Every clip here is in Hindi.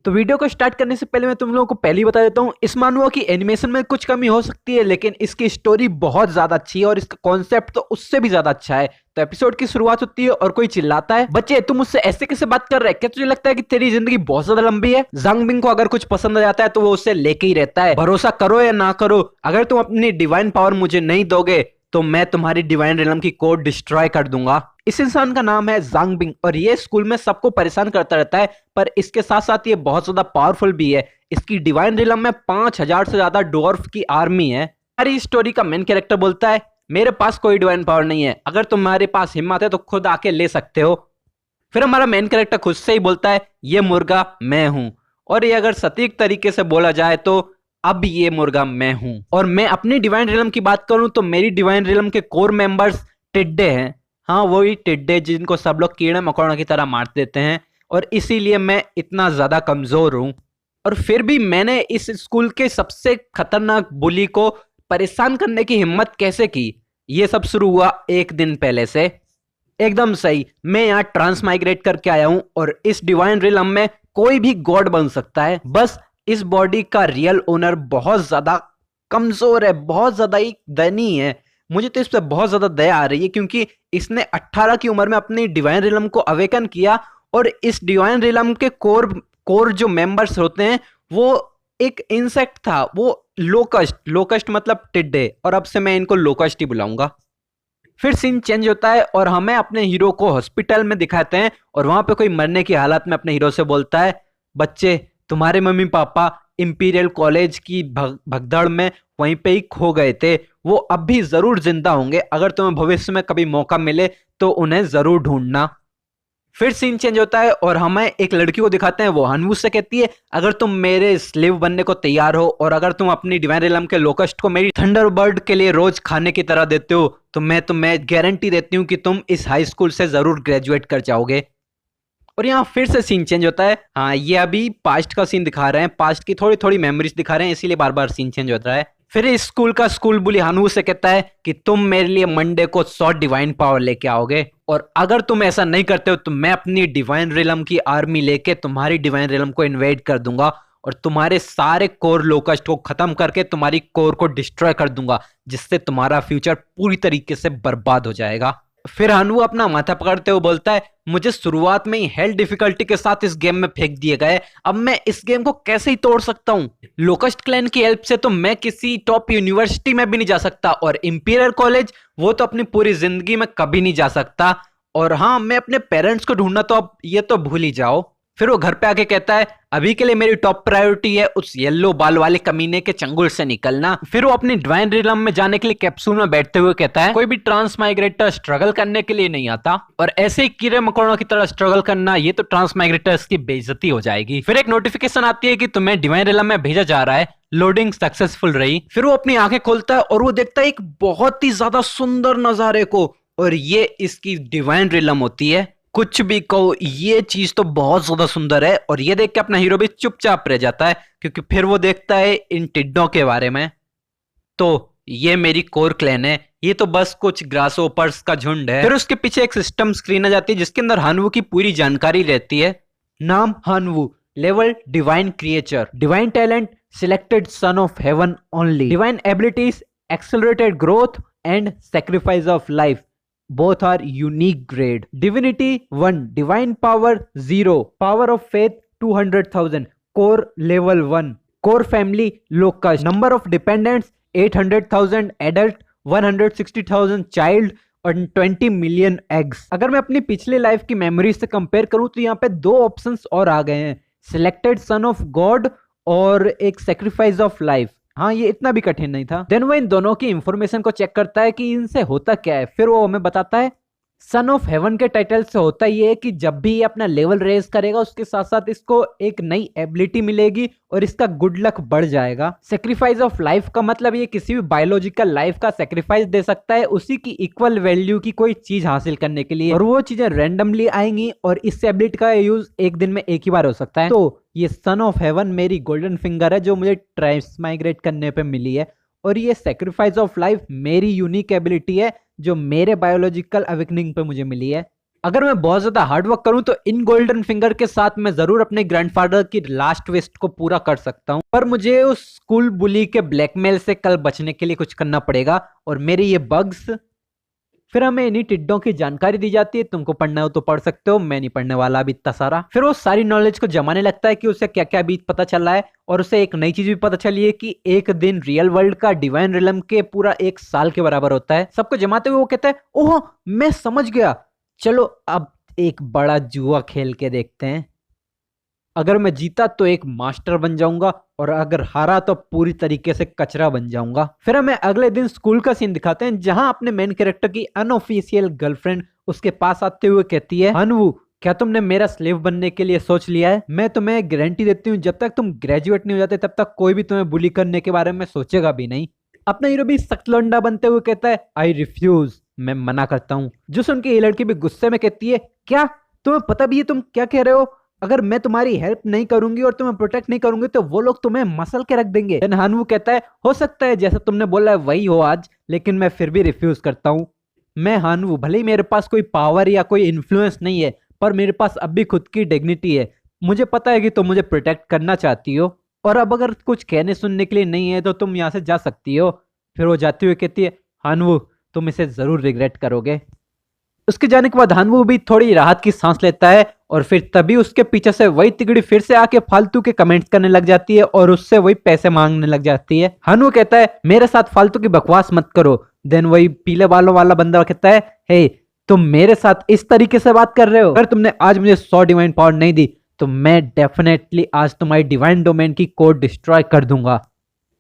तो वीडियो को स्टार्ट करने से पहले मैं तुम लोगों को पहले ही बता देता हूँ, इस मानुआ की एनिमेशन में कुछ कमी हो सकती है, लेकिन इसकी स्टोरी बहुत ज्यादा अच्छी है और इसका कॉन्सेप्ट तो उससे भी ज्यादा अच्छा है। तो एपिसोड की शुरुआत होती है और कोई चिल्लाता है, बच्चे तुम मुझसे ऐसे कैसे बात कर रहे हैं, क्या तुझे लगता है कि तेरी जिंदगी बहुत ज्यादा लंबी है। जांग बिंग को अगर कुछ पसंद आ जाता है तो वो उससे लेके ही रहता है। भरोसा करो या ना करो, अगर तुम अपनी डिवाइन पावर मुझे नहीं दोगे तो मैं तुम्हारी डिवाइन रिलम की कोड डिस्ट्रॉय कर दूंगा। इस इंसान का नाम है जांग बिंग और ये स्कूल में सबको परेशान करता रहता है, पर इसके साथ साथ ये बहुत ज्यादा पावरफुल भी है। इसकी डिवाइन रिलम में 5000 से ज्यादा डॉर्फ की आर्मी है। हमारी स्टोरी का मेन कैरेक्टर बोलता है, मेरे पास कोई डिवाइन पावर नहीं है, अगर तुम्हारे पास हिम्मत है तो खुद आके ले सकते हो। फिर हमारा मेन कैरेक्टर खुद से ही बोलता है, ये मुर्गा मैं हूं। और ये अगर सटीक तरीके से बोला जाए तो अब ये मुर्गा मैं हूं। और मैं अपनी डिवाइन रिलम की बात करूं तो मेरी डिवाइन रिलम के कोर मेंबर्स टिड्डे हैं। हाँ, वही टिड्डे जिनको सब लोग कीड़े मकोड़ों की तरह मार देते हैं, और इसीलिए मैं इतना ज्यादा कमजोर हूं। और फिर भी मैंने इस स्कूल के सबसे खतरनाक बुली को परेशान करने की हिम्मत कैसे की। ये सब शुरू हुआ एक दिन पहले से। एकदम सही, मैं यहाँ ट्रांसमाइग्रेट करके आया हूं और इस डिवाइन रिलम में कोई भी गॉड बन सकता है। बस इस बॉडी का रियल ओनर बहुत ज्यादा कमजोर है, बहुत ज्यादा ही दयनीय है। मुझे तो इस पर बहुत ज्यादा दया आ रही है क्योंकि इसने 18 की उम्र में अपनी डिवाइन रिलम को अवेकन किया और इस डिवाइन रिलम के कोर जो मेंबर्स होते हैं वो एक इंसेक्ट था, वो लोकस्ट मतलब टिड्डे, और अब से मैं इनको लोकस्ट ही बुलाऊंगा। फिर सीन चेंज होता है और हमें अपने हीरो को हॉस्पिटल में दिखाते हैं और वहां पे कोई मरने की हालत में अपने हीरो से बोलता है, बच्चे तुम्हारे मम्मी पापा इंपीरियल कॉलेज की भगदड़ में वहीं पे ही खो गए थे, वो अब भी जरूर जिंदा होंगे, अगर तुम्हें भविष्य में कभी मौका मिले तो उन्हें जरूर ढूंढना। फिर सीन चेंज होता है और हमें एक लड़की को दिखाते हैं, वो हनवू से कहती है, अगर तुम मेरे स्लेव बनने को तैयार हो और अगर तुम अपनी डिवाइन रिलम के लोकस्ट को मेरी थंडरबर्ड के लिए रोज खाने की तरह देते हो तो मैं तुम्हें गारंटी देती हूँ कि तुम इस हाई स्कूल से जरूर ग्रेजुएट कर जाओगे। और यहाँ फिर से सीन चेंज होता है। हाँ, ये अभी पास्ट का सीन दिखा रहे हैं, पास्ट की थोड़ी थोड़ी मेमोरीज दिखा रहे हैं, इसीलिए बार बार सीन चेंज होता है। फिर इस स्कूल का स्कूल बुली हानू से कहता है कि तुम मेरे लिए मंडे को 100 डिवाइन पावर लेके आओगे और अगर तुम ऐसा नहीं करते हो तो मैं अपनी डिवाइन रिलम की आर्मी लेके तुम्हारी डिवाइन रिलम को इन्वेड कर दूंगा और तुम्हारे सारे कोर लोकस्ट को खत्म करके तुम्हारी कोर को डिस्ट्रॉय कर दूंगा, जिससे तुम्हारा फ्यूचर पूरी तरीके से बर्बाद हो जाएगा। फिर हानू अपना माथा पकड़ते हुए बोलता है, मुझे शुरुआत में ही हेल डिफिकल्टी के साथ इस गेम में फेंक दिए गए, अब मैं इस गेम को कैसे ही तोड़ सकता हूँ। लोकस्ट क्लैन की हेल्प से तो मैं किसी टॉप यूनिवर्सिटी में भी नहीं जा सकता और इंपीरियल कॉलेज वो तो अपनी पूरी जिंदगी में कभी नहीं जा सकता। और हाँ, मैं अपने पेरेंट्स को ढूंढना तो अब ये तो भूल ही जाओ। फिर वो घर पे आके कहता है, अभी के लिए मेरी टॉप प्रायोरिटी है उस येलो बाल वाले कमीने के चंगुल से निकलना। फिर वो अपनी डिवाइन रिलम में जाने के लिए कैप्सूल में बैठते हुए कहता है, कोई भी ट्रांसमाइग्रेटर स्ट्रगल करने के लिए नहीं आता और ऐसे ही कीड़े मकोड़ों की तरह स्ट्रगल करना, ये तो ट्रांसमाइग्रेटर्स की बेइज्जती हो जाएगी। फिर एक नोटिफिकेशन आती है कि तुम्हें डिवाइन रिलम में भेजा जा रहा है, लोडिंग सक्सेसफुल रही। फिर वो अपनी आंखें खोलता है और वो देखता है एक बहुत ही ज्यादा सुंदर नजारे को, और ये इसकी डिवाइन रिलम होती है। कुछ भी कहो, ये चीज तो बहुत ज्यादा सुंदर है। और ये देख के अपना हीरो भी चुपचाप रह जाता है क्योंकि फिर वो देखता है इन टिड्डों के बारे में। तो ये मेरी कोर क्लैन है, ये तो बस कुछ ग्रासोपर्स का झुंड है। फिर उसके पीछे एक सिस्टम स्क्रीन आ जाती है जिसके अंदर हानवू की पूरी जानकारी रहती है। नाम Hanwoo, level divine creature, divine talent selected son of heaven only, divine abilities accelerated growth and sacrifice of life, both are unique grade. Divinity 1, divine power 0, power of faith 200,000, core level 1, core family locust, number of dependents 800,000, adult 160,000, child और 20 मिलियन एग्स। अगर मैं अपनी पिछली लाइफ की मेमोरी से कंपेयर करूं तो यहाँ पे दो ऑप्शंस और आ गए हैं, सिलेक्टेड सन ऑफ गॉड और एक सेक्रीफाइस ऑफ लाइफ। हाँ, ये इतना भी कठिन नहीं था। देन वो इन दोनों की इंफॉर्मेशन को चेक करता है कि इनसे होता क्या है। फिर वो हमें बताता है, सन ऑफ हेवन के टाइटल से होता ये है कि जब भी ये अपना लेवल रेज करेगा उसके साथ साथ इसको एक नई एबिलिटी मिलेगी और इसका गुड लक बढ़ जाएगा। सेक्रीफाइस ऑफ लाइफ का मतलब ये किसी भी बायोलॉजिकल लाइफ का सेक्रीफाइस दे सकता है उसी की इक्वल वैल्यू की कोई चीज हासिल करने के लिए, और वो चीजें रैंडमली आएंगी और इस एबिलिटी का यूज एक दिन में एक ही बार हो सकता है। तो ये सन ऑफ हेवन मेरी गोल्डन फिंगर है जो मुझे ट्रांसमाइग्रेट करने पे मिली है, और ये सेक्रीफाइस ऑफ लाइफ मेरी यूनिक एबिलिटी है जो मेरे बायोलॉजिकल अवेकनिंग पे मुझे मिली है। अगर मैं बहुत ज्यादा हार्ड वर्क करूं तो इन गोल्डन फिंगर के साथ मैं जरूर अपने ग्रैंडफादर की लास्ट विश को पूरा कर सकता हूं, पर मुझे उस स्कूल बुली के ब्लैकमेल से कल बचने के लिए कुछ करना पड़ेगा। और मेरे ये बग्स, फिर हमें इन्हीं टिड्डों की जानकारी दी जाती है, तुमको पढ़ना हो तो पढ़ सकते हो, मैं नहीं पढ़ने वाला अभी इतना सारा। फिर वो सारी नॉलेज को जमाने लगता है कि उसे क्या क्या बीत पता चल रहा है, और उसे एक नई चीज भी पता चली है कि एक दिन रियल वर्ल्ड का डिवाइन रिलम के पूरा 1 साल के बराबर होता है। सबको जमाते हुए वो कहता है, ओह मैं समझ गया, चलो अब एक बड़ा जुआ खेल के देखते हैं। अगर मैं जीता तो एक मास्टर बन जाऊंगा, और अगर हारा तो पूरी तरीके से कचरा बन जाऊंगा। फिर हमें अगले दिन स्कूल का सीन दिखाते हैं, जहां अपने मेन कैरेक्टर की अनऑफिशियल गर्लफ्रेंड उसके पास आते हुए कहती है, हनवू क्या तुमने मेरा स्लेव बनने के लिए सोच लिया है? मैं तुम्हें गारंटी देती हूँ जब तक तुम ग्रेजुएट नहीं हो जाते तब तक कोई भी तुम्हें बुली करने के बारे में सोचेगा भी नहीं। अपना हीरो भी सख्त लौंडा बनते हुए कहता है, आई रिफ्यूज, मैं मना करता हूँ। जो सुन के ये लड़की भी गुस्से में कहती है, क्या तुम्हें पता भी है तुम क्या कह रहे हो? अगर मैं तुम्हारी हेल्प नहीं करूंगी और तुम्हें प्रोटेक्ट नहीं करूंगी तो वो लोग तुम्हें मसल के रख देंगे। हानवू कहता है, हो सकता है जैसा तुमने बोला है वही हो आज, लेकिन मैं फिर भी रिफ्यूज करता हूँ। मैं हानवू, भले ही मेरे पास कोई पावर या कोई इन्फ्लुएंस नहीं है, पर मेरे पास अब भी खुद की डिग्निटी है। मुझे पता है कि तुम मुझे प्रोटेक्ट करना चाहती हो, और अब अगर कुछ कहने सुनने के लिए नहीं है तो तुम यहाँ से जा सकती हो। फिर वो जाती हुई कहती है, हानवू तुम इसे जरूर रिग्रेट करोगे। उसके जाने के बाद हानवू भी थोड़ी राहत की सांस लेता है, और फिर तभी उसके पीछे से वही तिगड़ी फिर से आके फालतू के कमेंट्स करने लग जाती है और उससे वही पैसे मांगने लग जाती है। हानवू कहता है, मेरे साथ फालतू की बकवास मत करो। देन वही पीले बालों वाला बंदा कहता है, हे तुम मेरे साथ इस तरीके से बात कर रहे हो? अगर तुमने आज मुझे 100 डिवाइन पावर नहीं दी तो मैं डेफिनेटली आज तुम्हारी डिवाइन डोमेन की कोड डिस्ट्रॉय कर दूंगा।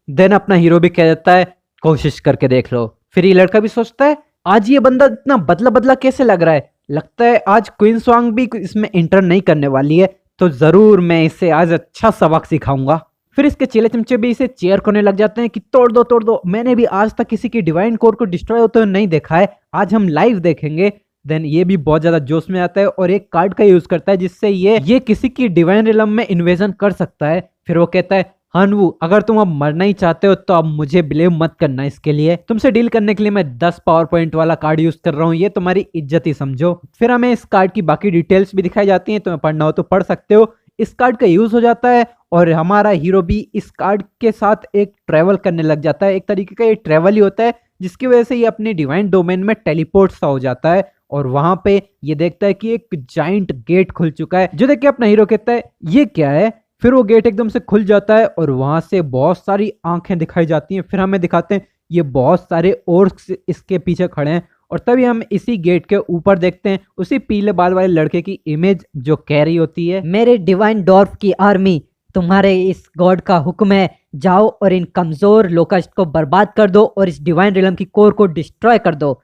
देन अपना हीरो भी कह देता है, कोशिश करके देख लो। फिर ये लड़का भी सोचता है, आज ये बंदा इतना बदला बदला कैसे लग रहा है, लगता है आज क्वीन स्वांग भी इसमें इंटर नहीं करने वाली है, तो जरूर मैं इसे आज अच्छा सबक सिखाऊंगा। फिर इसके चेले चमचे भी इसे चेयर करने लग जाते हैं कि तोड़ दो तोड़ दो, मैंने भी आज तक किसी की डिवाइन कोर को डिस्ट्रॉय होते हुए नहीं देखा है, आज हम लाइव देखेंगे। देन ये भी बहुत ज्यादा जोश में आता है और एक कार्ड का यूज करता है जिससे ये किसी की डिवाइन रिलम में इन्वेजन कर सकता है। फिर वो कहता है, हानवू अगर तुम अब मरना ही चाहते हो तो अब मुझे ब्लेम मत करना, इसके लिए तुमसे डील करने के लिए मैं 10 पावर पॉइंट वाला कार्ड यूज कर रहा हूँ, ये तुम्हारी इज्जत ही समझो। फिर हमें इस कार्ड की बाकी डिटेल्स भी दिखाई जाती हैं, तुम्हें पढ़ना हो तो पढ़ सकते हो। इस कार्ड का यूज हो जाता है और हमारा हीरो भी इस कार्ड के साथ एक ट्रेवल करने लग जाता है। एक तरीके का ये ट्रेवल ही होता है जिसकी वजह से ये अपने डिवाइन डोमेन में टेलीपोर्ट सा हो जाता है, और वहां पे ये देखता है कि एक जाइंट गेट खुल चुका है, जो देख के अपना हीरो कहता है, ये क्या है? फिर वो गेट एकदम से खुल जाता है और वहां से बहुत सारी आंखें दिखाई जाती हैं। फिर हमें दिखाते हैं ये बहुत सारे ऑर्क्स इसके पीछे खड़े हैं, और तभी हम इसी गेट के ऊपर देखते हैं उसी पीले बाल वाले लड़के की इमेज जो कह रही होती है, मेरे डिवाइन डॉर्फ की आर्मी, तुम्हारे इस गॉड का हुक्म है, जाओ और इन कमजोर लोकस्ट को बर्बाद कर दो और इस डिवाइन रिलम की कोर को डिस्ट्रॉय कर दो।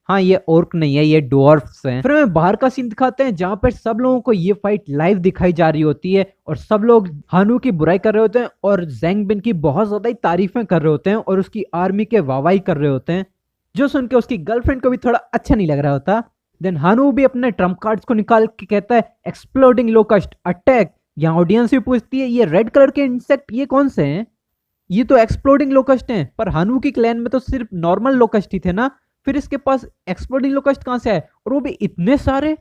हाँ ये ऑर्क नहीं है, ये डॉर्फ्स हैं। फिर हमें बाहर का सीन दिखाते हैं जहां पर सब लोगों को ये फाइट लाइव दिखाई जा रही होती है, और सब लोग हानू की बुराई कर रहे होते हैं और ज़ैंग बिन की बहुत ज्यादा ही तारीफें कर रहे होते हैं और उसकी आर्मी के वाहवाही कर रहे होते हैं, जो सुन के उसकी गर्लफ्रेंड को भी थोड़ा अच्छा नहीं लग रहा होता। देन हानू भी अपने ट्रम्प कार्ड्स को निकाल के कहता है, एक्सप्लोडिंग लोकस्ट अटैक। यहाँ ऑडियंस भी पूछती है, ये रेड कलर के इंसेक्ट ये कौन से हैं? ये तो एक्सप्लोडिंग लोकस्ट हैं, पर हानू की क्लैन में तो सिर्फ नॉर्मल लोकस्ट ही थे ना, फिर इसके पास एक्सप्लोडिंग लोकस्ट कहां से आए, और वो भी इतने सारे?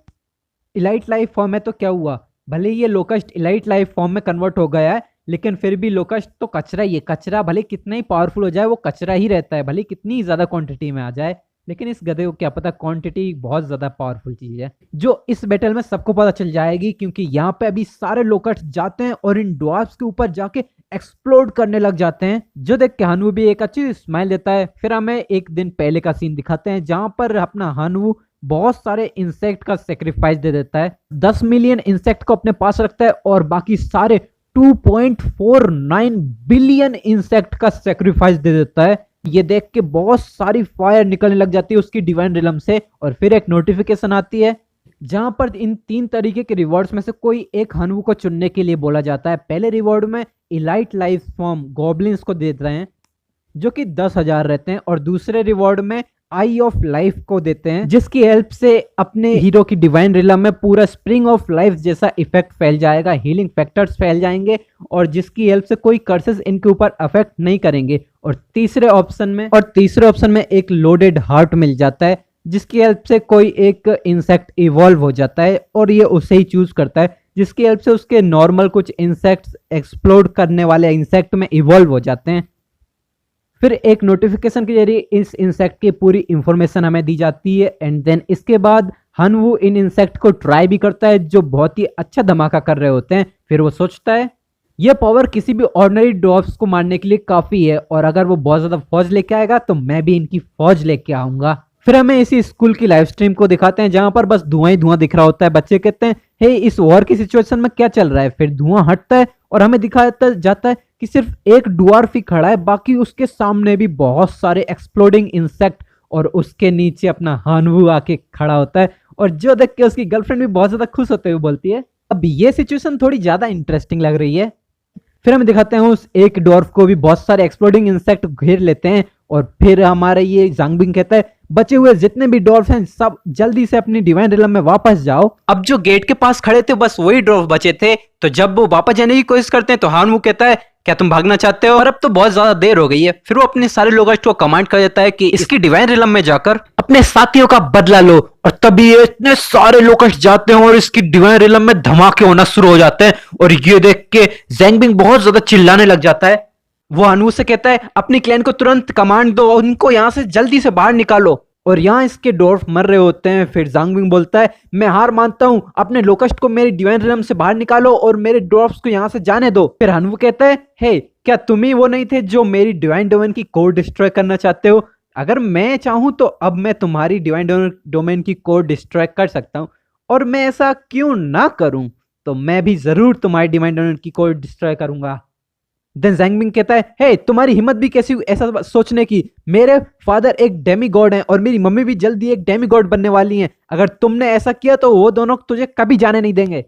इलाइट लाइफ फॉर्म है तो क्या हुआ, भले ये लोकस्ट इलाइट लाइफ फॉर्म में कन्वर्ट हो गया है, लेकिन फिर भी लोकस्ट तो कचरा ही है। कचरा भले कितना ही पावरफुल हो जाए वो कचरा ही रहता है, भले कितनी ज्यादा क्वांटिटी में आ जाए, लेकिन इस गधे को क्या पता क्वांटिटी बहुत ज्यादा पावरफुल चीज है, जो इस बैटल में सबको पता चल जाएगी, क्योंकि यहाँ पे अभी सारे लोकस्ट जाते हैं और इन ड्वार्फ्स के ऊपर जाके एक्सप्लोड करने लग जाते हैं, जो देख के हानवू भी एक अच्छी स्माइल देता है। फिर हमें एक दिन पहले का सीन दिखाते हैं जहां पर अपना हानवू बहुत सारे इंसेक्ट का सेक्रीफाइस दे देता है, 10 मिलियन इंसेक्ट को अपने पास रखता है और बाकी सारे 2.49 बिलियन इंसेक्ट का सेक्रीफाइस दे देता है। ये देख के बहुत सारी फायर निकलने लग जाती है उसकी डिवाइन रिलम से, और फिर एक नोटिफिकेशन आती है जहां पर इन 3 तरीके के रिवॉर्ड्स में से कोई एक हानवू को चुनने के लिए बोला जाता है। पहले रिवॉर्ड में इलाइट लाइफ फॉर्म गॉब्लिन्स को देते हैं जो कि 10,000 रहते हैं, और दूसरे रिवॉर्ड में आई ऑफ लाइफ को देते हैं जिसकी हेल्प से अपने हीरो की डिवाइन रिलम में पूरा स्प्रिंग ऑफ लाइफ जैसा इफेक्ट फैल जाएगा, हीलिंग फैक्टर्स फैल जाएंगे, और जिसकी हेल्प से कोई कर्सेस इनके ऊपर अफेक्ट नहीं करेंगे। और तीसरे ऑप्शन में एक लोडेड हार्ट मिल जाता है जिसकी हेल्प से कोई एक इंसेक्ट इवॉल्व हो जाता है और ये उसे ही चूज करता है, जिसकी हेल्प से उसके नॉर्मल कुछ इंसेक्ट्स एक्सप्लोड करने वाले इंसेक्ट में इवॉल्व हो जाते हैं। फिर एक नोटिफिकेशन के जरिए इस इंसेक्ट की पूरी इंफॉर्मेशन हमें दी जाती है एंड देन इसके बाद हनवू इन इंसेक्ट को ट्राई भी करता है जो बहुत ही अच्छा धमाका कर रहे होते हैं। फिर वो सोचता है यह पावर किसी भी ऑर्डिनरी ड्वार्फ्स को मारने के लिए काफी है और अगर वो बहुत ज्यादा फौज लेके आएगा तो मैं भी इनकी फौज लेके आऊंगा। फिर हमें इसी स्कूल की लाइव स्ट्रीम को दिखाते हैं जहां पर बस धुआं ही धुआं दिख रहा होता है। बच्चे कहते हैं हे इस वॉर की सिचुएशन में क्या चल रहा है। फिर धुआं हटता है और हमें दिखाया जाता है कि सिर्फ एक ड्वार्फ ही खड़ा है, बाकी उसके सामने भी बहुत सारे एक्सप्लोडिंग इंसेक्ट और उसके नीचे अपना हानवू आके खड़ा होता है और जो देख के उसकी गर्लफ्रेंड भी बहुत ज्यादा खुश होते हुए बोलती है। अब ये सिचुएशन थोड़ी ज्यादा इंटरेस्टिंग लग रही है। फिर हम दिखाते हैं उस एक डॉर्फ को भी बहुत सारे एक्सप्लोडिंग इंसेक्ट घेर लेते हैं और फिर हमारे ये ज़ांगबिंग कहता है बचे हुए जितने भी डॉर्फ हैं सब जल्दी से अपनी डिवाइन रिलम में वापस जाओ। अब जो गेट के पास खड़े थे बस वही डॉर्फ बचे थे, तो जब वो वापस जाने की कोशिश करते हैं तो हानवू कहता है क्या तुम भागना चाहते हो और अब तो बहुत ज्यादा देर हो गई है। फिर वो अपने सारे लोगों को कमांड कर देता है कि इसकी डिवाइन रिलम में जाकर अपने साथियों का बदला लो और तभी ये इतने सारे लोकस्ट जाते हैं और इसकी डिवाइन रिलम में धमाके होना शुरू हो जाते हैं और ये देख के ज़ैंगबिंग बहुत ज्यादा चिल्लाने लग जाता है। वो हनवू से कहता है अपनी क्लैन को तुरंत कमांड दो और उनको यहां से जल्दी से बाहर निकालो और यहाँ इसके डॉर्फ मर रहे होते हैं। फिर ज़ांगबिंग बोलता है मैं हार मानता हूँ, अपने लोकस्ट को मेरी डिवाइन रिलम से बाहर निकालो और मेरे डॉर्फ्स को यहाँ से जाने दो। फिर हनवू कहता है हे क्या तुम ही वो नहीं थे जो मेरी डिवाइन डोमेन की कोर डिस्ट्रॉय करना चाहते हो? अगर मैं चाहूँ तो अब मैं तुम्हारी डिवाइन डोमेन की कोर डिस्ट्रॉय कर सकता हूँ और मैं ऐसा क्यों ना करूँ, तो मैं भी जरूर तुम्हारी डिवाइन डोमेन की कोर डिस्ट्रॉय करूंगा। देन ज़ैंगबिंग कहता है हे तुम्हारी हिम्मत भी कैसी ऐसा सोचने की, मेरे फादर एक डेमी गॉड हैं और मेरी मम्मी भी जल्दी एक डेमी गॉड बनने वाली हैं, अगर तुमने ऐसा किया तो वो दोनों तुझे कभी जाने नहीं देंगे।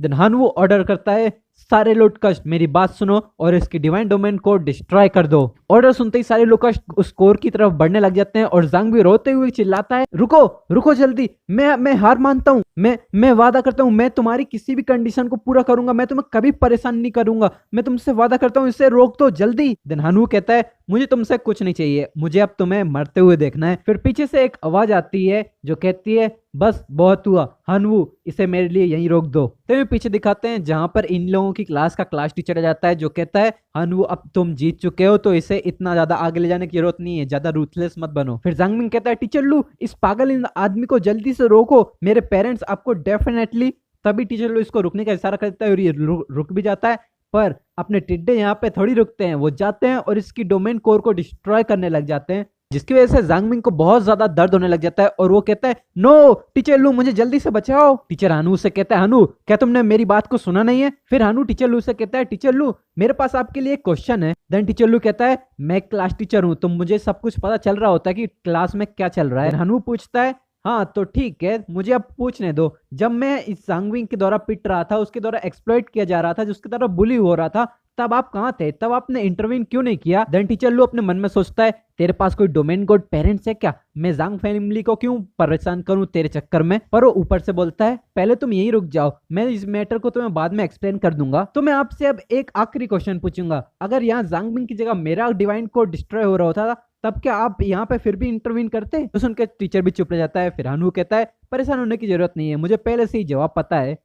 देन हनवू ऑर्डर करता है सारे लोकस्ट मेरी बात सुनो और इसकी डिवाइन डोमेन को डिस्ट्रॉय कर दो। ऑर्डर सुनते ही सारे लोकस्ट उस कोर की तरफ बढ़ने लग जाते हैं और ज़ांगबिंग रोते हुए चिल्लाता है रुको रुको जल्दी, मैं हार मानता हूँ, मैं वादा करता हूँ मैं तुम्हारी किसी भी कंडीशन को पूरा करूंगा, मैं तुम्हें कभी परेशान नहीं करूंगा, मैं तुमसे वादा करता हूँ, इसे रोक दो जल्दी। देन हनवू कहता है मुझे तुमसे कुछ नहीं चाहिए, मुझे अब तुम्हें मरते हुए देखना है। फिर पीछे से एक आवाज आती है जो कहती है बस बहुत हुआ हनवू, इसे मेरे लिए यहीं रोक दो। तो हमें पीछे दिखाते हैं जहां पर इन लोगों की क्लास का क्लास टीचर आ जाता है जो कहता है हनवू अब तुम जीत चुके हो तो इसे इतना ज्यादा आगे ले जाने की जरूरत नहीं है, ज्यादा रूथलेस मत बनो। फिर ज़ांगबिंग कहता है टीचर लू इस पागल इन आदमी को जल्दी से रोको, मेरे पेरेंट्स आपको डेफिनेटली। तभी टीचर लू इसको रुकने का इशारा करता है और ये रुक भी जाता है, पर अपने टिड्डे यहाँ पे थोड़ी रुकते हैं, वो जाते हैं और इसकी डोमेन कोर को डिस्ट्रॉय करने लग जाते हैं, जिसकी वजह से ज़ांगबिंग को बहुत ज्यादा दर्द होने लग जाता है और वो कहता है नो टीचर लू मुझे जल्दी से बचाओ। टीचर हनू से कहता है हनू क्या तुमने मेरी बात को सुना नहीं है? फिर हनू टीचर लू से कहता है टीचर लू मेरे पास आपके लिए एक क्वेश्चन है। देन टीचर लू कहता है मैं क्लास टीचर हूँ तो मुझे सब कुछ पता चल रहा होता है कि क्लास में क्या चल रहा है। हनू पूछता है हाँ तो ठीक है मुझे अब पूछने दो, जब मैं इस ज़ांगबिंग के द्वारा पिट रहा था, उसके द्वारा एक्सप्लॉइट किया जा रहा था, जिसके द्वारा बुली हो रहा था, तब आप कहाँ थे? तब आपने इंटरवीन क्यों नहीं किया? देन टीचर लू अपने मन में सोचता है तेरे पास कोई डोमेन गॉड पेरेंट्स है क्या? मैं ज़ांग फैमिली को क्यों परेशान करूं तेरे चक्कर में? पर वो ऊपर से बोलता है पहले तुम यहीं रुक जाओ, मैं इस मैटर को तुम्हें बाद में एक्सप्लेन कर दूंगा। तो मैं आपसे अब एक आखिरी क्वेश्चन पूछूंगा, अगर यहाँ ज़ांगबिंग की जगह मेरा डिवाइन कोड डिस्ट्रॉय हो रहा होता तब क्या आप यहाँ पे फिर भी इंटरवीन करते? तो सुनकर टीचर भी चुप रह जाता है। फिर हनवू कहता है परेशान होने की जरूरत नहीं है, मुझे पहले से ही जवाब पता है।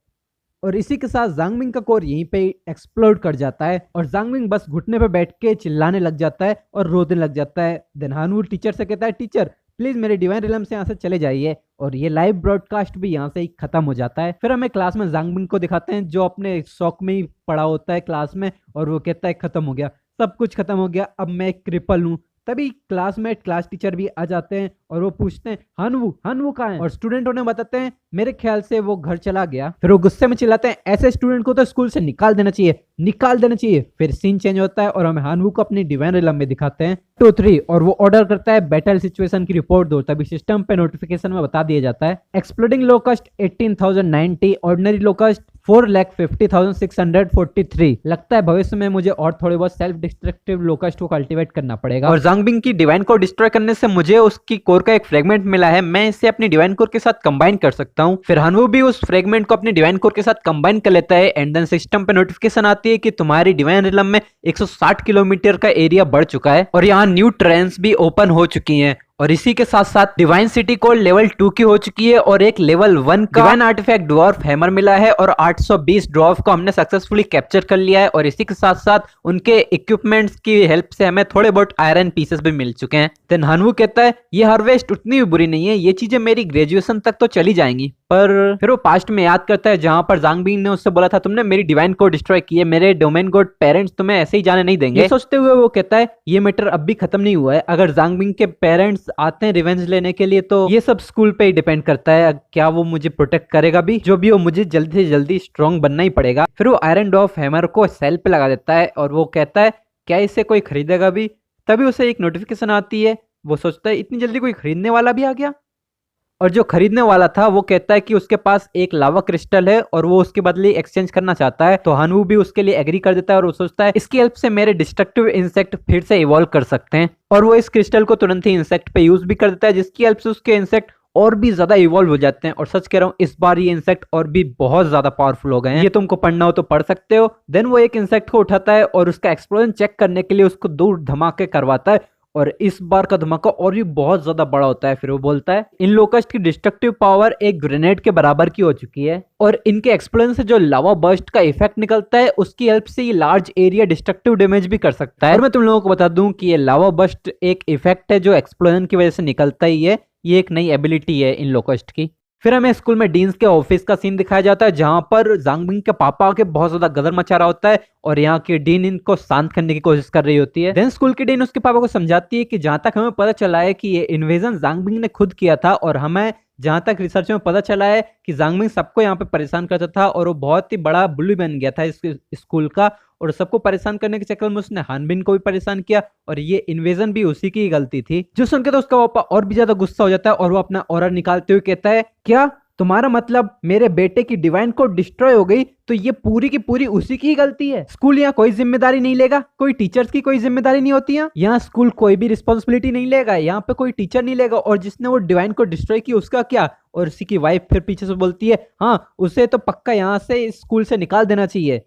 और इसी के साथ ज़ांगबिंग का कोर यहीं पे एक्सप्लोड कर जाता है और ज़ांगबिंग बस घुटने पे बैठ के चिल्लाने लग जाता है और रोने लग जाता है। देन हनवू टीचर से कहता है टीचर प्लीज मेरे डिवाइन रिलम से यहाँ से चले जाइए, और ये लाइव ब्रॉडकास्ट भी यहाँ से ही खत्म हो जाता है। फिर हमें क्लास में ज़ांगबिंग को दिखाते हैं जो अपने शौक में ही पड़ा होता है क्लास में, और वो कहता है खत्म हो गया, सब कुछ खत्म हो गया, अब मैं एक क्रिपल हूँ। तभी क्लासमेट क्लास टीचर भी आ जाते हैं और वो पूछते हैं हनवू कहाँ है? और स्टूडेंटों ने बताते हैं मेरे ख्याल से वो घर चला गया। फिर वो गुस्से में चिल्लाते हैं ऐसे स्टूडेंट को तो स्कूल से निकाल देना चाहिए। फिर सीन चेंज होता है और हमें हनवू को अपनी डिवाइन रिलम में दिखाते हैं 2 3 और वो ऑर्डर करता है बैटल सिचुएशन की रिपोर्ट दो। तभी सिस्टम पे नोटिफिकेशन में बता दिया जाता है एक्सप्लोडिंग लोकस्ट 18,090, ऑर्डिनरी लोकस्ट 4,50,643। लगता है भविष्य में मुझे और थोड़े बहुत सेल्फ डिस्ट्रक्टिव लोकस्ट को कल्टीवेट करना पड़ेगा। और ज़ांगबिंग की डिवाइन कोर डिस्ट्रॉय करने से मुझे उसकी कोर का एक फ्रेगमेंट मिला है, मैं इसे अपनी डिवाइन कोर के साथ कंबाइन कर सकता हूँ। फिर हनवू भी उस फ्रेगमेंट को अपनी डिवाइन कोर के साथ कंबाइन कर लेता है एंड देन सिस्टम पे नोटिफिकेशन आती है कि तुम्हारी डिवाइन रिलम में 160 किलोमीटर का एरिया बढ़ चुका है और यहाँ न्यू ट्रेन्स भी ओपन हो चुकी हैं और इसी के साथ साथ डिवाइन सिटी कोड लेवल 2 की हो चुकी है और एक लेवल 1 का डिवाइन आर्टिफैक्ट ड्वार्फ हैमर मिला है और 820 ड्वार्फ को हमने सक्सेसफुली कैप्चर कर लिया है। और इसी के साथ साथ उनके इक्विपमेंट्स की हेल्प से हमें थोड़े बहुत आयरन पीसेस भी मिल चुके हैं। देन हनवू कहता है ये हार्वेस्ट उतनी भी बुरी नहीं है, ये चीजें मेरी ग्रेजुएशन तक तो चली जाएंगी। पर फिर वो पास्ट में याद करता है जहां पर जांग बिंग ने उससे बोला था तुमने मेरी डिवाइन को डिस्ट्रॉय किए, मेरे डोमेन गॉड पेरेंट्स तुम्हें ऐसे ही जाने नहीं देंगे। ये सोचते हुए वो कहता है ये मैटर अब भी खत्म नहीं हुआ है, अगर जांग बिंग के पेरेंट्स आते हैं रिवेंज लेने के लिए तो ये सब स्कूल पे ही डिपेंड करता है, क्या वो मुझे प्रोटेक्ट करेगा भी, जो भी हो मुझे जल्दी से जल्दी स्ट्रॉन्ग बनना ही पड़ेगा। फिर वो आयरन डॉफ हैमर को सेल पे लगा देता है और वो कहता है क्या इसे कोई खरीदेगा भी। तभी उसे एक नोटिफिकेशन आती है, वो सोचता है इतनी जल्दी कोई खरीदने वाला भी आ गया। और जो खरीदने वाला था वो कहता है कि उसके पास एक लावा क्रिस्टल है और वो उसके बदले एक्सचेंज करना चाहता है। तो हनवू भी उसके लिए एग्री कर देता है और वो सोचता है इसकी हेल्प से मेरे डिस्ट्रक्टिव इंसेक्ट फिर से इवॉल्व कर सकते हैं। और वो इस क्रिस्टल को तुरंत ही इंसेक्ट पे यूज भी कर देता है जिसकी हेल्प से उसके इंसेक्ट और भी ज्यादा इवॉल्व हो जाते हैं। और सच कह रहा हूँ इस बार ये इंसेक्ट और भी बहुत ज्यादा पावरफुल हो गए हैं, ये तुमको पढ़ना हो तो पढ़ सकते हो। देन वो एक इंसेक्ट को उठाता है और उसका एक्सप्लोजन चेक करने के लिए उसको 2 धमाके करवाता है और इस बार का धमाका और भी बहुत ज्यादा बड़ा होता है। फिर वो बोलता है इन लोकस्ट की डिस्ट्रक्टिव पावर एक ग्रेनेड के बराबर की हो चुकी है और इनके एक्सप्लोजन से जो लावा बर्स्ट का इफेक्ट निकलता है उसकी हेल्प से ये लार्ज एरिया डिस्ट्रक्टिव डैमेज भी कर सकता है। और मैं तुम लोगों को बता दूं कि ये लावा बर्स्ट एक इफेक्ट है जो एक्सप्लोजन की वजह से निकलता ही है, ये एक नई एबिलिटी है इन लोकस्ट की। फिर हमें स्कूल में डीन्स के ऑफिस का सीन दिखाया जाता है जहां पर जांग बिंग के पापा के बहुत ज्यादा गदर मचा रहा होता है और यहाँ की डीन इनको शांत करने की कोशिश कर रही होती है। देन स्कूल की डीन उसके पापा को समझाती है कि जहां तक हमें पता चला है कि ये इन्वेजन जांग बिंग ने खुद किया था और हमें जहां तक रिसर्च में पता चला है कि जांग बिंग सबको यहाँ पे परेशान करता था और वो बहुत ही बड़ा बुली बन गया था इस स्कूल का और सबको परेशान करने के चक्कर में उसने हानबिन को भी परेशान किया और ये इन्वेजन भी उसी की गलती थी। जो सुनकर तो उसका पापा और भी ज्यादा गुस्सा हो जाता है और वो अपना ऑरा निकालते हुए कहता है क्या तुम्हारा मतलब मेरे बेटे की डिवाइन को डिस्ट्रॉय हो गई तो ये पूरी की पूरी उसी की ही गलती है, स्कूल यहाँ कोई जिम्मेदारी नहीं लेगा, कोई टीचर्स की कोई जिम्मेदारी नहीं होती है, यहाँ स्कूल कोई भी रिस्पॉन्सिबिलिटी नहीं लेगा, यहाँ पे कोई टीचर नहीं लेगा और जिसने वो डिवाइन को डिस्ट्रॉय की उसका क्या। और उसी की वाइफ फिर पीछे से बोलती है हाँ उसे तो पक्का यहाँ से स्कूल से निकाल देना चाहिए।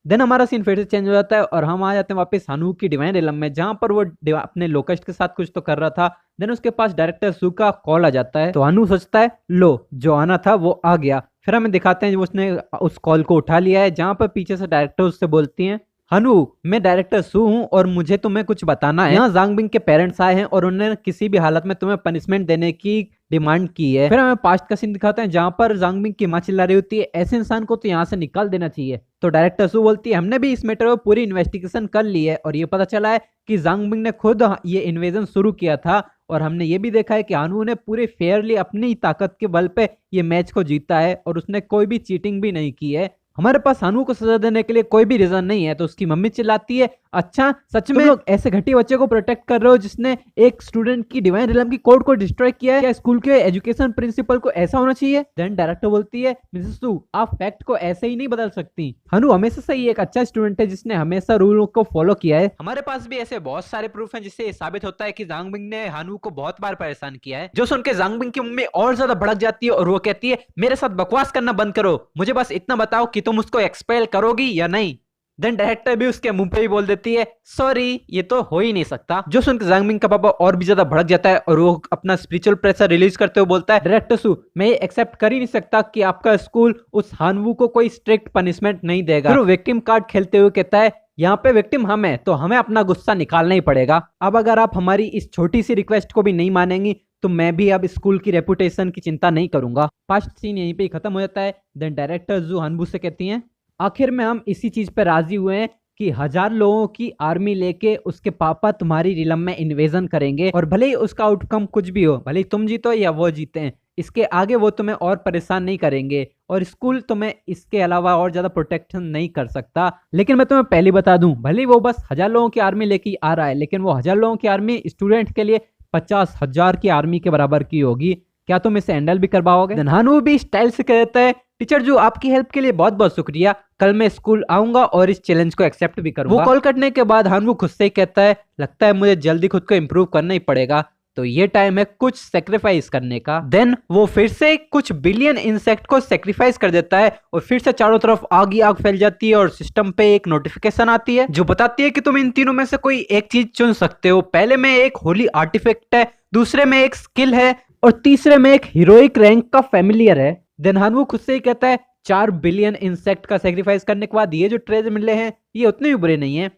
देन हमारा सीन फिर से चेंज हो जाता है और हम आ जाते हैं वापस हनवू की डिवाइन रिलम में जहां पर वो अपने लोकस्ट के साथ कुछ तो कर रहा था। देन उसके पास डायरेक्टर सू का कॉल आ जाता है तो हनवू सोचता है लो जो आना था वो आ गया। फिर हमें दिखाते हैं उसने उस कॉल को उठा लिया है जहां पर पीछे से डायरेक्टर उससे बोलती हैं हनु मैं डायरेक्टर सू हूँ और मुझे तुम्हें कुछ बताना है। यहाँ जांग बिंग के पेरेंट्स आए हैं और उन्होंने किसी भी हालत में तुम्हें पनिशमेंट देने की डिमांड की है। फिर हमें पास्ट का सीन दिखाते हैं जहां पर जांग बिंग की मां चिल्ला रही होती है ऐसे इंसान को तो यहाँ से निकाल देना चाहिए। तो डायरेक्टर सू बोलती है हमने भी इस मैटर में पूरी इन्वेस्टिगेशन कर ली है और ये पता चला है कि जांग बिंग ने खुद ये इन्वेजन शुरू किया था और हमने ये भी देखा है कि हानवू ने पूरे फेयरली अपनी ताकत के बल पे ये मैच को जीता है और उसने कोई भी चीटिंग भी नहीं की है। हमारे पास हानवू को सजा देने के लिए कोई भी रीजन नहीं है। तो उसकी मम्मी चिल्लाती है अच्छा सच में लोग ऐसे घटिया बच्चे को प्रोटेक्ट कर रहे हो जिसने एक स्टूडेंट की डिवाइन रिलम की कोड को डिस्ट्रॉय किया है, क्या स्कूल के एजुकेशन प्रिंसिपल को ऐसा होना चाहिए। देन डायरेक्टर बोलती है मिसेस सू आप फैक्ट को ऐसे ही नहीं बदल सकती, हानवू हमेशा से ही एक अच्छा स्टूडेंट है जिसने हमेशा रूल को फॉलो किया है। हमारे पास भी ऐसे बहुत सारे प्रूफ हैं जिससे साबित होता है कि जांग बिंग ने हानवू को बहुत बार परेशान किया है। जो सुन के जांग बिंग की मम्मी और ज्यादा भड़क जाती है और वो कहती है मेरे साथ बकवास करना बंद करो, मुझे बस इतना बताओ कि तुम उसको एक्सपेल करोगी या नहीं। देन डायरेक्टर भी उसके मुंह पे ही बोल देती है सॉरी ये तो हो ही नहीं सकता। जो सुनकर जांग बिंग का पापा और भी ज्यादा भड़क जाता है और वो अपना स्पिरिचुअल प्रेशर रिलीज करते हुए बोलता है डायरेक्टर सू मैं ये एक्सेप्ट कर ही नहीं सकता कि आपका स्कूल उस हानवू को कोई स्ट्रिक्ट पनिशमेंट नहीं देगा। फिर वो विक्टिम कार्ड खेलते हुए कहता है यहाँ पे विक्टिम हम है तो हमें अपना गुस्सा निकालना ही पड़ेगा। अब अगर आप हमारी इस छोटी सी रिक्वेस्ट को भी नहीं मानेंगी तो मैं भी अब स्कूल की रेपुटेशन की चिंता नहीं करूंगा। फर्स्ट सीन यहीं पे खत्म हो जाता है। देन डायरेक्टर जू हानवू से कहती हैं आखिर में हम इसी चीज पे राजी हुए हैं कि 1000 लोगों की आर्मी लेके उसके पापा तुम्हारी रिलम में इन्वेजन करेंगे और भले ही उसका आउटकम कुछ भी हो, भले ही तुम जीतो या वो जीते, इसके आगे वो तुम्हें और परेशान नहीं करेंगे और स्कूल तुम्हें इसके अलावा और ज्यादा प्रोटेक्शन नहीं कर सकता। लेकिन मैं तुम्हें पहले बता दूं भले ही वो बस 1000 लोगों की आर्मी लेके आ रहा है लेकिन वो 1000 लोगों की आर्मी स्टूडेंट के लिए 50,000 की आर्मी के बराबर की होगी। क्या तुम इसे हैंडल भी कर पाओगे। हानवू भी स्टाइल से कहता है टीचर जो आपकी हेल्प के लिए बहुत बहुत शुक्रिया, कल मैं स्कूल आऊंगा और इस चैलेंज को एक्सेप्ट भी करूंगा। वो कॉल कटने के बाद हानवू खुद से ही कहता है लगता है मुझे जल्दी खुद को इम्प्रूव करना ही पड़ेगा तो ये टाइम है कुछ सेक्रीफाइस करने का। देन वो फिर से कुछ बिलियन इंसेक्ट को सेक्रीफाइस कर देता है और फिर से चारों तरफ आग ही आग फैल जाती है और सिस्टम पे एक नोटिफिकेशन आती है जो बताती है कि तुम इन तीनों में से कोई एक चीज चुन सकते हो। पहले में एक होली आर्टिफैक्ट है दूसरे में एक स्किल है और तीसरे में एक हीरोइक रैंक का फैमिलियर है। देन हानवू खुद से ही कहता है 4 बिलियन इंसेक्ट का सेक्रीफाइस करने के बाद ये जो ट्रेजर मिले हैं ये उतने भी बुरे नहीं है,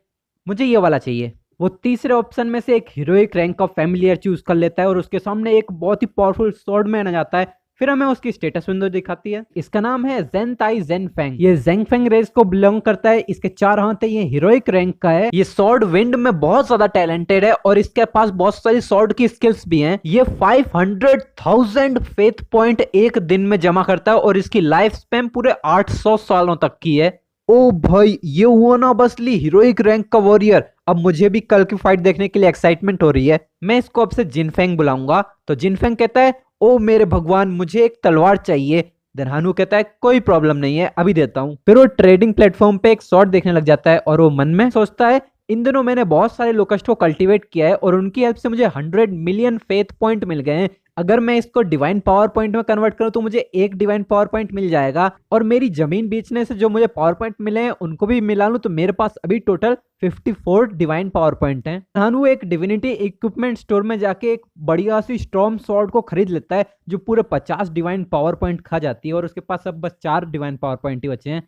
मुझे ये वाला चाहिए। वो तीसरे ऑप्शन में से एक हीरोइक रैंक का फैमिलियर चूज कर लेता है और उसके सामने एक बहुत ही पावरफुल स्वॉर्ड मैन आ जाता है। फिर हमें उसकी स्टेटस विंडो दिखाती है। इसका नाम है जेन ताई जेन फेंग। ये जेंग फेंग रेस को बिलोंग करता है। इसके 4 हाथ है। ये हीरोइक रैंक का है। ये स्वॉर्ड विंड में बहुत ज्यादा टैलेंटेड है और इसके पास बहुत सारी स्वॉर्ड की स्किल्स भी हैं। ये 500,000 फेथ पॉइंट एक दिन में जमा करता है और इसकी लाइफ स्पैन पूरे 800 सालों तक की है। ओ भाई, ये हुआ ना बसली हीरोइक रैंक का वॉरियर। अब मुझे भी कल की फाइट देखने के लिए एक्साइटमेंट हो रही है। मैं इसको अब से जिनफेंग बुलाऊंगा। तो जिनफेंग कहता है ओ मेरे भगवान, मुझे एक तलवार चाहिए। देन हानू कहता है कोई प्रॉब्लम नहीं है, अभी देता हूँ। फिर वो ट्रेडिंग प्लेटफॉर्म पे एक शॉट देखने लग जाता है और वो मन में सोचता है इन दिनों मैंने बहुत सारे लोकस्ट को कल्टीवेट किया है और उनकी हेल्प से मुझे 100 मिलियन फेथ पॉइंट मिल गए हैं। अगर मैं इसको डिवाइन पावर पॉइंट में कन्वर्ट करूं तो मुझे एक डिवाइन पावर पॉइंट मिल जाएगा और मेरी जमीन बेचने से जो मुझे पावर पॉइंट मिले हैं उनको भी मिला लूं तो मेरे पास अभी टोटल 54 डिवाइन पावर पॉइंट हैं। हानू एक डिविनिटी इक्विपमेंट स्टोर में जाके एक बढ़िया सी स्टॉर्म स्वॉर्ड को खरीद लेता है जो पूरे 50 डिवाइन पावर पॉइंट खा जाती है और उसके पास अब बस 4 डिवाइन पावर पॉइंट ही बचे हैं।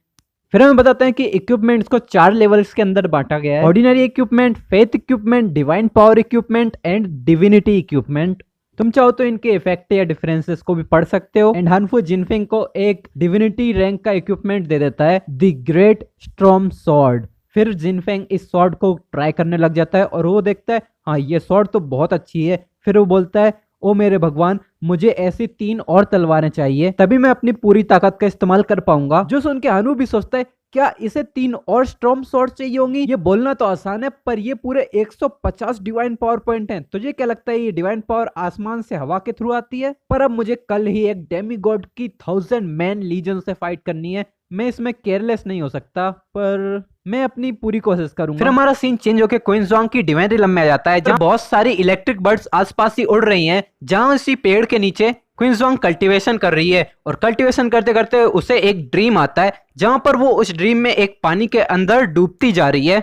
फिर हमें बताते हैं कि इक्विपमेंट्स को 4 लेवल्स के अंदर बांटा गया है। Ordinary equipment, faith equipment, divine power equipment and divinity equipment. तुम चाहो तो इनके इफेक्ट या डिफरेंसेस को भी पढ़ सकते हो। एंड हानफू जिनफिंग को एक डिविनिटी रैंक का इक्विपमेंट दे देता है, द ग्रेट स्टॉर्म स्वॉर्ड। फिर जिनफेंग इस स्वॉर्ड को ट्राई करने लग जाता है और वो देखता है हाँ ये स्वॉर्ड तो बहुत अच्छी है। फिर वो बोलता है ओ मेरे भगवान, मुझे ऐसी 3 और तलवारें चाहिए, तभी मैं अपनी पूरी ताकत का इस्तेमाल कर पाऊंगा। जो सुन के हानू भी सोचता है क्या इसे 3 और स्टॉर्म स्वॉर्ड चाहिए होंगी। ये बोलना तो आसान है पर ये पूरे 150 डिवाइन पावर पॉइंट हैं। तुझे क्या लगता है ये डिवाइन पावर आसमान से हवा के थ्रू आती है? पर अब मुझे कल ही एक डेमी गॉड की 1000 मैन लीजन से फाइट करनी है। मैं इसमें केयरलेस नहीं हो सकता, पर मैं अपनी पूरी कोशिश करूंगा। फिर हमारा सीन चेंज होकर क्वींसलॉन्ग की डिवाइन रिलम में आ जाता है जहाँ बहुत सारी इलेक्ट्रिक बर्ड्स आसपास ही उड़ रही हैं। जहाँ इसी पेड़ के नीचे क्वींसलॉन्ग कल्टीवेशन कर रही है और कल्टीवेशन करते करते उसे एक ड्रीम आता है जहां पर वो उस ड्रीम में एक पानी के अंदर डूबती जा रही है।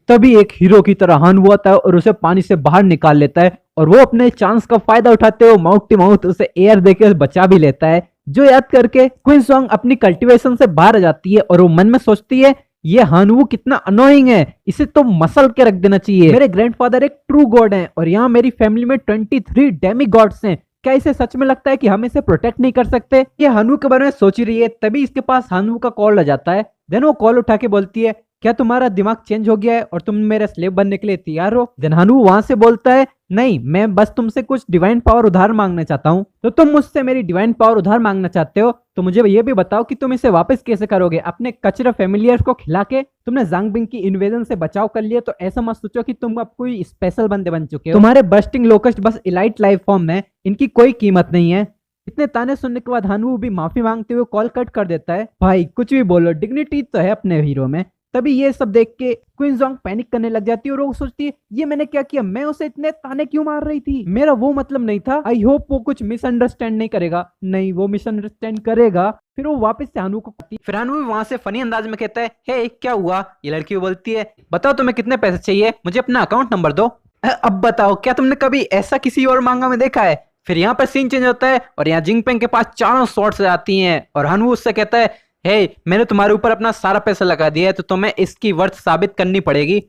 तभी एक हीरो की तरह हानवू आता है और उसे पानी से बाहर निकाल लेता है और वो अपने चांस का फायदा उठाते हुए माउथ टू माउथ उसे एयर देकर बचा भी लेता है। जो याद करके क्वींसलॉन्ग अपनी कल्टीवेशन से बाहर आ जाती है और वो मन में सोचती है ये हानवू कितना अनोइंग है, इसे तो मसल के रख देना चाहिए। मेरे ग्रैंडफादर एक ट्रू गॉड हैं और यहाँ मेरी फैमिली में 23 डेमी गॉड्स हैं। क्या इसे सच में लगता है कि हम इसे प्रोटेक्ट नहीं कर सकते? ये हानवू के बारे में सोच ही रही है तभी इसके पास हानवू का कॉल आ जाता है। देन वो कॉल उठा के बोलती है क्या तुम्हारा दिमाग चेंज हो गया है और तुम मेरे स्लेव बनने के लिए तैयार हो? देन हानवू वहां से बोलता है नहीं, मैं बस तुमसे कुछ डिवाइन पावर उधार मांगना चाहता हूँ। तो तुम मुझसे मेरी डिवाइन पावर उधार मांगना चाहते हो तो मुझे ये भी बताओ कि तुम इसे वापस कैसे करोगे। अपने कचरा फेमिलियर्स को खिला के तुमने जांगबिंग की इन्वेजन से बचाव कर लिया तो ऐसा मत सोचो कि तुम अब कोई स्पेशल बंदे बन चुके हो। तुम्हारे बस्टिंग लोकस्ट बस इलाइट लाइफ फॉर्म में, इनकी कोई कीमत नहीं है। इतने ताने सुनने के बाद हानवू भी माफी मांगते हुए कॉल कट कर देता है। भाई कुछ भी बोलो, डिग्निटी तो है अपने हीरो में। तभी ये सब देख के क्वींसलॉन्ग पैनिक करने लग जाती है और वो सोचती है ये मैंने क्या किया, मैं उसे इतने ताने क्यों मार रही थी, मेरा वो मतलब नहीं था। आई होप वो कुछ मिसअंडरस्टैंड नहीं करेगा। नहीं, वो मिसअंडरस्टैंड करेगा। फिर वो वापस से हानवू को कहती है। फिर हानवू वहां से फनी अंदाज में कहता है हे क्या हुआ? ये लड़की बोलती है बताओ तुम्हें कितने पैसे चाहिए, मुझे अपना अकाउंट नंबर दो। अब बताओ क्या तुमने कभी ऐसा किसी और मांगा में देखा है? फिर यहाँ पर सीन चेंज होता है और यहाँ जिंगपेंग के पास 4 स्वॉर्ड्स आती हैं और हानवू उससे कहता है हे मैंने तुम्हारे ऊपर अपना सारा पैसा लगा दिया है तो तुम्हें इसकी वर्थ साबित करनी पड़ेगी।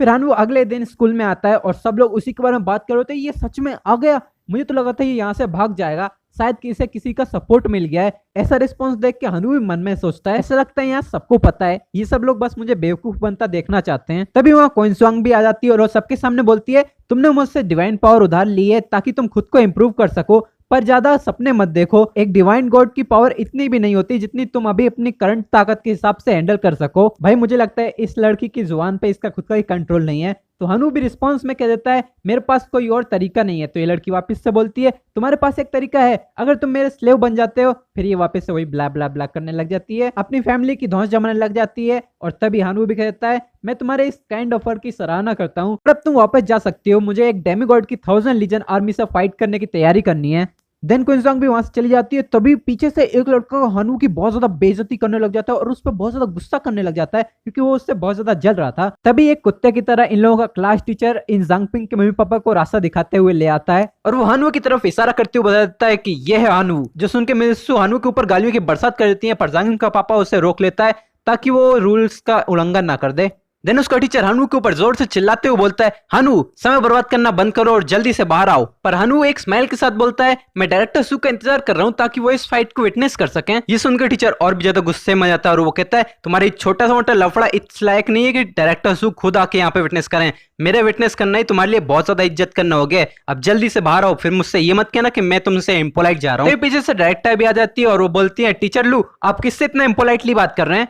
फिर हानवू अगले दिन स्कूल में आता है और सब लोग उसी के बारे में बात कर रहे थे। ये सच में आ गया, मुझे तो लगा था ये यहाँ से भाग जाएगा, शायद किसी किसी का सपोर्ट मिल गया है। ऐसा रिस्पॉन्स देख के हानवू भी मन में सोचता है ऐसा लगता है यहाँ सबको पता है, ये सब लोग बस मुझे बेवकूफ बनता देखना चाहते हैं। तभी वहाँ क्वींसलॉन्ग भी आ जाती है और वो सबके सामने बोलती है तुमने मुझसे डिवाइन पावर उधार ली है ताकि तुम खुद को इम्प्रूव कर सको, पर ज्यादा सपने मत देखो। एक डिवाइन गॉड की पावर इतनी भी नहीं होती जितनी तुम अभी अपनी करंट ताकत के हिसाब से हैंडल कर सको। भाई मुझे लगता है इस लड़की की जुबान पे इसका खुद का ही कंट्रोल नहीं है। तो हानू भी रिस्पांस में कह देता है मेरे पास कोई और तरीका नहीं है। तो ये लड़की वापस से बोलती है तुम्हारे पास एक तरीका है, अगर तुम मेरे स्लेव बन जाते हो। फिर ये वापस से वही ब्ला ब्ला ब्ला करने लग जाती है, अपनी फैमिली की धौंस जमाने लग जाती है। और तभी हानू भी कह देता है मैं तुम्हारे इस काइंड ऑफर की सराहना करता हूँ, अब तुम वापस जा सकती हो, मुझे एक डेमीगॉड की 1000 लीजन आर्मी से फाइट करने की तैयारी करनी है। देन क्विंसोंग भी वहां से चली जाती है। तभी पीछे से एक लड़का हानू की बहुत ज्यादा बेइज्जती करने लग जाता है और उस पर बहुत ज्यादा गुस्सा करने लग जाता है क्योंकि वो उससे बहुत ज्यादा जल रहा था। तभी एक कुत्ते की तरह इन लोगों का क्लास टीचर इन जांगपिंग के मम्मी पापा को रास्ता दिखाते हुए ले आता है और वो हानू की तरफ इशारा करते हुए बता देता है कि यह है हानू। जो सुन के मित्सु हानू के ऊपर गालियों की बरसात कर देती है, पर जांगपिंग का पापा उसे रोक लेता है ताकि वो रूल्स का उल्लंघन ना कर दे। देन उसका टीचर हानू के ऊपर जोर से चिल्लाते हुए बोलता है, हानू समय बर्बाद करना बंद करो और जल्दी से बाहर आओ। पर हानू एक स्माइल के साथ बोलता है, मैं डायरेक्टर सू का इंतजार कर रहा हूँ ताकि वो इस फाइट को विटनेस कर सकें। ये सुनकर टीचर और भी ज्यादा गुस्से में जाता है और वो कहता है, तुम्हारी छोटा सा मोटा लफड़ा इस लायक नहीं है कि डायरेक्टर सू खुद आके यहाँ पे विटनेस करें। मेरे विटनेस करना ही तुम्हारे लिए बहुत ज्यादा इज्जत करना हो गया। अब जल्दी से बाहर आओ, फिर मुझसे ये मत कहना कि मैं तुमसे इम्पोलाइट जा रहा हूँ। पीछे से डायरेक्टर भी आ जाती है और वो बोलती है, टीचर लू आप किससे इतना इम्पोलाइटली बात कर रहे हैं।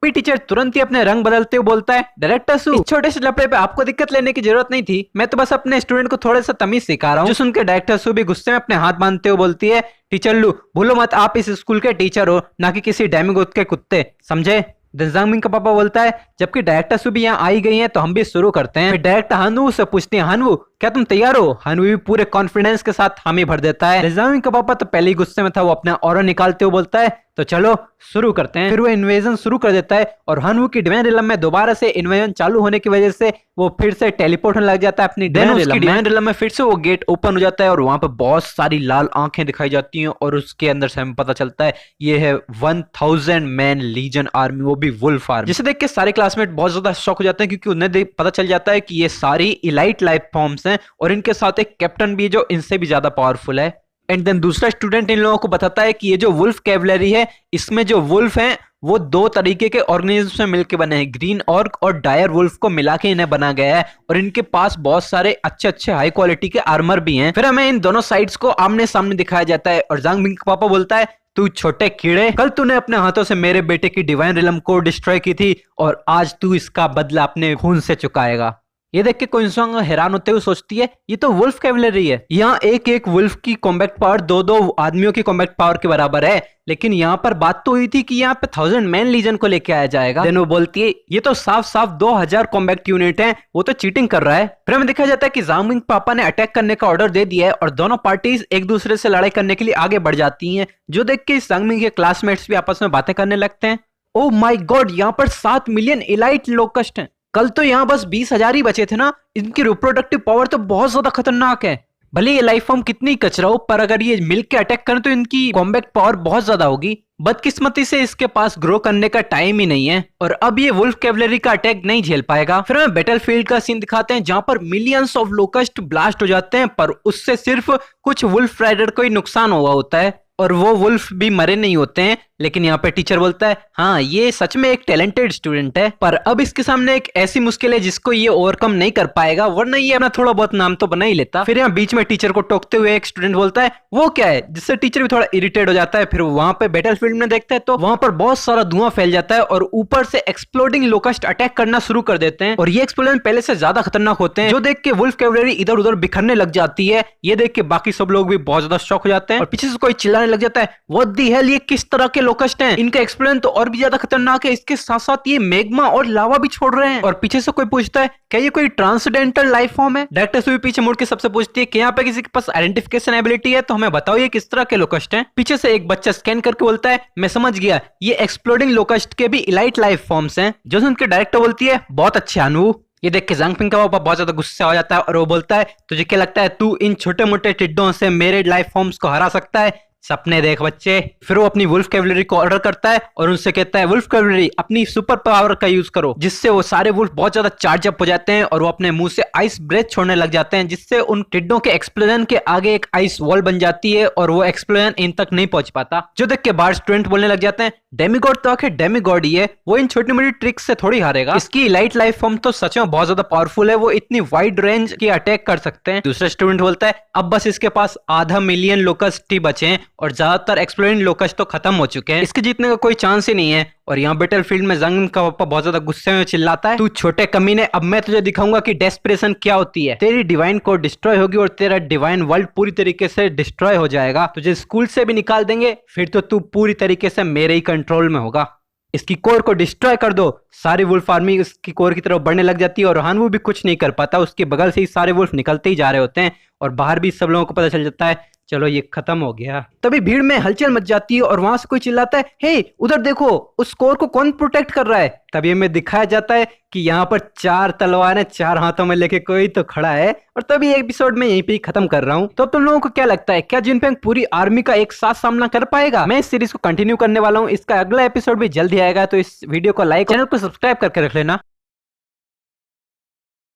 टीचर तुरंत ही अपने रंग बदलते हुए बोलता है, डायरेक्टर सू इस छोटे से लफड़े पे आपको दिक्कत लेने की जरूरत नहीं थी, मैं तो बस अपने स्टूडेंट को थोड़ा सा तमीज सिखा रहा हूँ। जो सुनकर डायरेक्टर सू भी गुस्से में अपने हाथ बांधते हुए बोलती है, टीचर लू भूलो मत आप इस स्कूल के टीचर हो, ना कि किसी डेमिगोड के कुत्ते, समझे। जांगमिंग का पापा बोलता है, जबकि डायरेक्टर सू भी यहाँ आई गई हैं तो हम भी शुरू करते हैं। फिर डायरेक्टर हानवू से पूछती है, हानवू क्या तुम तैयार हो। हानवू भी पूरे कॉन्फिडेंस के साथ हामी भर देता है। जांगमिंग का पापा तो पहले ही गुस्से में था, वो अपना ऑरा निकालते हुए बोलता है, तो चलो शुरू करते हैं। फिर वो इन्वेजन शुरू कर देता है और हानवू की डिवाइन रिलम में दोबारा से इन्वेजन चालू होने की वजह से वो फिर से टेलीपोर्ट होने लग जाता है अपनी डिवाइन रिलम में। फिर से वो गेट ओपन हो जाता है और वहां पर बहुत सारी लाल आंखें दिखाई जाती हैं और उसके अंदर से हमें पता चलता है ये है 1000 मैन लीजन आर्मी, वो भी वुल्फ आर्मी। जिसे देख के सारे क्लासमेट बहुत ज्यादा शॉक हो जाते हैं क्योंकि उन्हें पता चल जाता है कि ये सारी इलाइट लाइफ फॉर्म्स हैं और इनके साथ एक कैप्टन भी है जो इनसे भी ज्यादा पावरफुल है। एंड देन दूसरा स्टूडेंट इन लोगों को बताता है कि ये जो वुल्फ कैवलरी है इसमें जो वुल्फ हैं वो दो तरीके के ऑर्गेनिज्म में मिलकर बने हैं, ग्रीन ऑर्क और डायर वुल्फ को मिला के इन्हें बना गया है और इनके पास बहुत सारे अच्छे अच्छे हाई क्वालिटी के आर्मर भी हैं। फिर हमें इन दोनों साइड्स को आमने सामने दिखाया जाता है और जांगमिंग का पापा बोलता है, तू छोटे कीड़े, कल तूने अपने हाथों से मेरे बेटे की डिवाइन रिलम को डिस्ट्रॉय की थी और आज तू इसका बदला अपने खून से चुकाएगा। ये देख के क्विंसोंग हैरान होते हुए सोचती है, ये तो वुल्फ कैवलरी है, यहाँ एक एक वुल्फ की कॉम्बैट पावर दो दो आदमियों की कॉम्बैट पावर के बराबर है, लेकिन यहाँ पर बात तो हुई थी कि यहाँ पे 1000 मैन लीजन को लेके आया जाएगा। देन वो बोलती है, ये तो साफ साफ 2000 कॉम्बैट यूनिट है, वो तो चीटिंग कर रहा है। फिर हमें दिखाया जाता है कि जांगमिंग पापा ने अटैक करने का ऑर्डर दे दिया है और दोनों पार्टीज एक दूसरे से लड़ाई करने के लिए आगे बढ़ जाती हैं, जो देख के जांगमिंग के क्लासमेट्स भी आपस में बातें करने लगते हैं। ओ माई गॉड, यहाँ पर 7 मिलियन इलाइट लोकस्ट हैं, कल तो यहाँ बस 20,000 ही बचे थे ना। इनकी रिप्रोडक्टिव पावर तो बहुत ज्यादा खतरनाक है। भले ये लाइफ फॉर्म कितनी कचरा हो, पर अगर ये मिल के अटैक करें तो इनकी कॉम्बैट पावर बहुत ज्यादा होगी। बदकिस्मती से इसके पास ग्रो करने का टाइम ही नहीं है और अब ये वुल्फ कैवलरी का अटैक नहीं झेल पाएगा। फिर हमें बैटलफील्ड का सीन दिखाते हैं जहां पर मिलियंस ऑफ लोकस्ट ब्लास्ट हो जाते हैं, पर उससे सिर्फ कुछ वुल्फ राइडर को ही नुकसान हुआ होता है और वो वुल्फ भी मरे नहीं होते हैं। लेकिन यहाँ पे टीचर बोलता है, हाँ ये सच में एक टैलेंटेड स्टूडेंट है, पर अब इसके सामने एक ऐसी मुश्किल है जिसको ये ओवरकम नहीं कर पाएगा, वरना ये अपना थोड़ा बहुत नाम तो बना ही लेता। फिर यहाँ बीच में टीचर को टोकते हुए एक स्टूडेंट बोलता है, वो क्या है, जिससे टीचर भी थोड़ा इरिटेट हो जाता है। फिर वहां पे बैटलफील्ड में देखता है तो वहां पर बहुत सारा धुआं फैल जाता है और ऊपर से एक्सप्लोडिंग लोकस्ट अटैक करना शुरू कर देते हैं और ये एक्सप्लोजन पहले से ज्यादा खतरनाक होते हैं, जो देख के वुल्फ कैवलरी इधर उधर बिखरने लग जाती है। ये देख के बाकी सब लोग भी बहुत ज्यादा शॉक हो जाते हैं और पीछे से कोई चिल्लाने लग जाता है, व्हाट द हेल, ये किस तरह के लोकस्ट हैं, इनका एक्सप्लोजन तो और भी ज्यादा खतरनाक है, इसके साथ साथ ये मैग्मा और लावा भी छोड़ रहे हैं। और पीछे से कोई पूछता है, क्या ये कोई ट्रांसडेंटल लाइफ फॉर्म है। डायरेक्टर से भी पीछे मुड़ के सबसे पूछती है कि यहाँ पे किसी के पास आइडेंटिफिकेशन एबिलिटी है तो हमें बताओ ये किस तरह के लोकस्ट हैं। पीछे से एक बच्चा स्कैन करके बोलता है, मैं समझ गया, ये एक्सप्लोडिंग लोकस्ट के भी इलाइट लाइफ फॉर्म्स हैं। जो उनके डायरेक्टर बोलती है, बहुत अच्छे अनु। ये देख के जांगपिंग का पापा बहुत ज्यादा गुस्सा हो जाता है और वो बोलता है, तुझे क्या लगता है तू इन छोटे मोटे टिड्डों से मेरे लाइफ फॉर्म्स को हरा सकता है, सपने देख बच्चे। फिर वो अपनी वुल्फ कैवलरी को ऑर्डर करता है और उनसे कहता है, वुल्फ कैवलरी अपनी सुपर पावर का यूज करो, जिससे वो सारे वुल्फ बहुत ज्यादा चार्ज अप हो जाते हैं और वो अपने मुंह से आइस ब्रेथ छोड़ने लग जाते हैं, जिससे उन टिड्डों के एक्सप्लोजन के आगे एक आइस वॉल बन जाती है और वो एक्सप्लोजन इन तक नहीं पहुंच पाता। जो देख के बाहर स्टूडेंट बोलने लग जाते हैं, डेमिगॉड तो आखिर डेमिगॉड ही है, वो इन छोटी मोटी ट्रिक्स से थोड़ी हारेगा, इसकी लाइट लाइफ फॉर्म तो सच में बहुत ज्यादा पावरफुल है, वो इतनी वाइड रेंज की अटैक कर सकते हैं। दूसरा स्टूडेंट बोलता है, अब बस इसके पास 0.5 मिलियन लोकस्ट ही बचे हैं और ज्यादातर एक्सप्लोडिंग लोकस्ट तो खत्म हो चुके हैं, इसके जीतने का कोई चांस ही नहीं है। और यहाँ बैटलफील्ड में जांगमिंग का पापा बहुत ज्यादा गुस्से में चिल्लाता है, तू छोटे कमीने, अब मैं तुझे दिखाऊंगा कि डेस्परेशन क्या होती है। तेरी डिवाइन कोड डिस्ट्रॉय होगी और तेरा डिवाइन वर्ल्ड पूरी तरीके से डिस्ट्रॉय हो जाएगा, तुझे स्कूल से भी निकाल देंगे, फिर तो तू पूरी तरीके से मेरे ही कंट्रोल में होगा। इसकी कोर को डिस्ट्रॉय कर दो। सारी वुल्फ आर्मी उसकी कोर की तरफ बढ़ने लग जाती है और हानवू भी कुछ नहीं कर पाता, उसके बगल से ही सारे वुल्फ निकलते ही जा रहे होते हैं और बाहर भी सब लोगों को पता चल जाता है। चलो ये खत्म हो गया। तभी भीड़ में हलचल मच जाती है और वहां से कोई चिल्लाता है, हे उधर देखो, उस कोर को कौन प्रोटेक्ट कर रहा है। तभी हमें दिखाया जाता है कि यहाँ पर 4 तलवारें 4 हाथों में लेके कोई तो खड़ा है। और तभी एपिसोड में यहीं पे ही खत्म कर रहा हूँ। तो तुम लोगों को क्या लगता है, क्या जिनपेंग पूरी आर्मी का एक साथ सामना कर पाएगा? मैं इस सीरीज को कंटिन्यू करने वाला हूँ, इसका अगला एपिसोड भी जल्दी आएगा। तो इस वीडियो को लाइक, चैनल को सब्सक्राइब करके रख लेना।